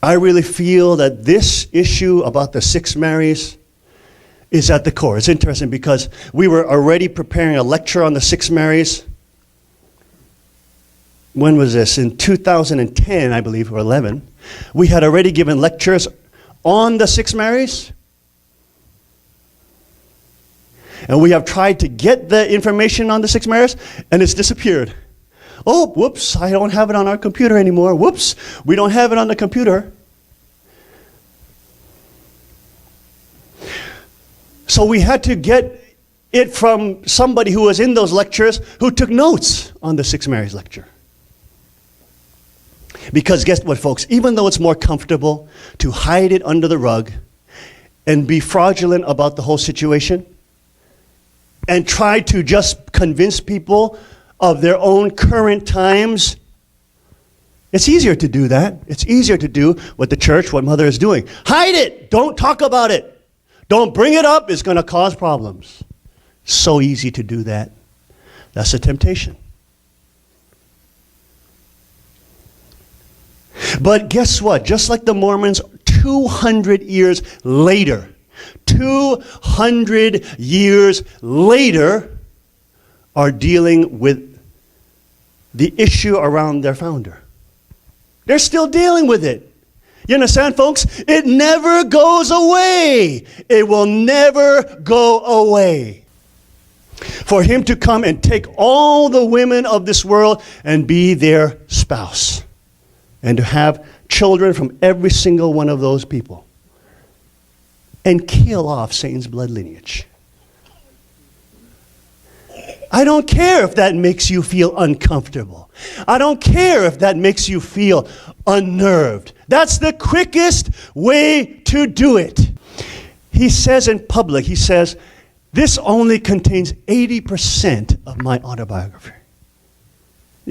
I really feel that this issue about the 6 Marys is at the core. It's interesting because we were already preparing a lecture on the 6 Marys. When was this? In 2010, I believe, or 11. We had already given lectures on the 6 Marys. And we have tried to get the information on the 6 Marys, and it's disappeared. Oh, whoops, I don't have it on our computer anymore. Whoops, we don't have it on the computer. So we had to get it from somebody who was in those lectures who took notes on the 6 Marys lecture. Because guess what, folks? Even though it's more comfortable to hide it under the rug and be fraudulent about the whole situation and try to just convince people of their own current times, it's easier to do that. It's easier to do what the church, what Mother is doing. Hide it. Don't talk about it. Don't bring it up. It's going to cause problems. So easy to do that. That's a temptation. But guess what? Just like the Mormons, 200 years later, 200 years later, are dealing with the issue around their founder. They're still dealing with it. You understand, folks? It never goes away. It will never go away. For him to come and take all the women of this world and be their spouse. And to have children from every single one of those people. And kill off Satan's blood lineage. I don't care if that makes you feel uncomfortable. I don't care if that makes you feel unnerved. That's the quickest way to do it. He says in public, he says, this only contains 80% of my autobiography.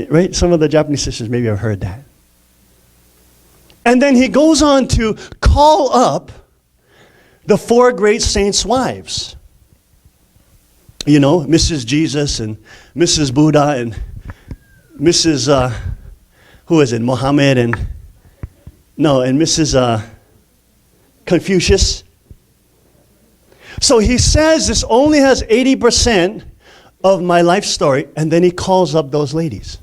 Right? Some of the Japanese sisters maybe have heard that. And then he goes on to call up the 4 great saints' wives. You know, Mrs. Jesus and Mrs. Buddha and Mrs. Who is it? Muhammad and Mrs. Confucius. So he says this only has 80% of my life story, and then he calls up those ladies.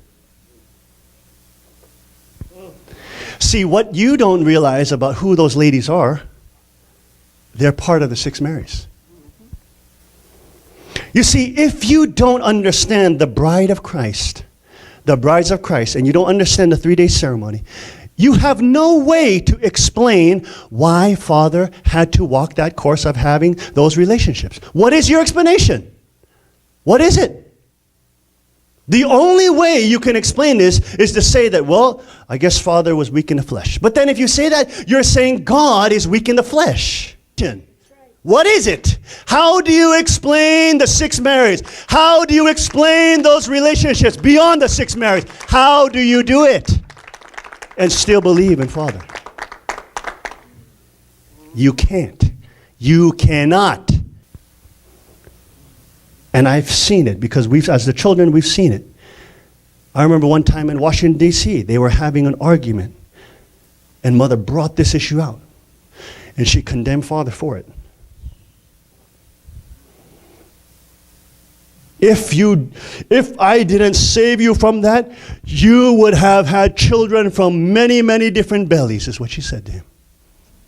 See, what you don't realize about who those ladies are, they're part of the 6 Marys. You see, if you don't understand the bride of Christ, the brides of Christ, and you don't understand the 3-day ceremony, you have no way to explain why Father had to walk that course of having those relationships. What is your explanation? What is it? The only way you can explain this is to say that, well, I guess Father was weak in the flesh. But then if you say that, you're saying God is weak in the flesh. What is it? How do you explain the 6 Marys? How do you explain those relationships beyond the 6 Marys? How do you do it? And still believe in Father? You can't. You cannot. And I've seen it because as the children, we've seen it. I remember one time in Washington, D.C., they were having an argument. And Mother brought this issue out. And she condemned Father for it. If I didn't save you from that, you would have had children from many, many different bellies, is what she said to him.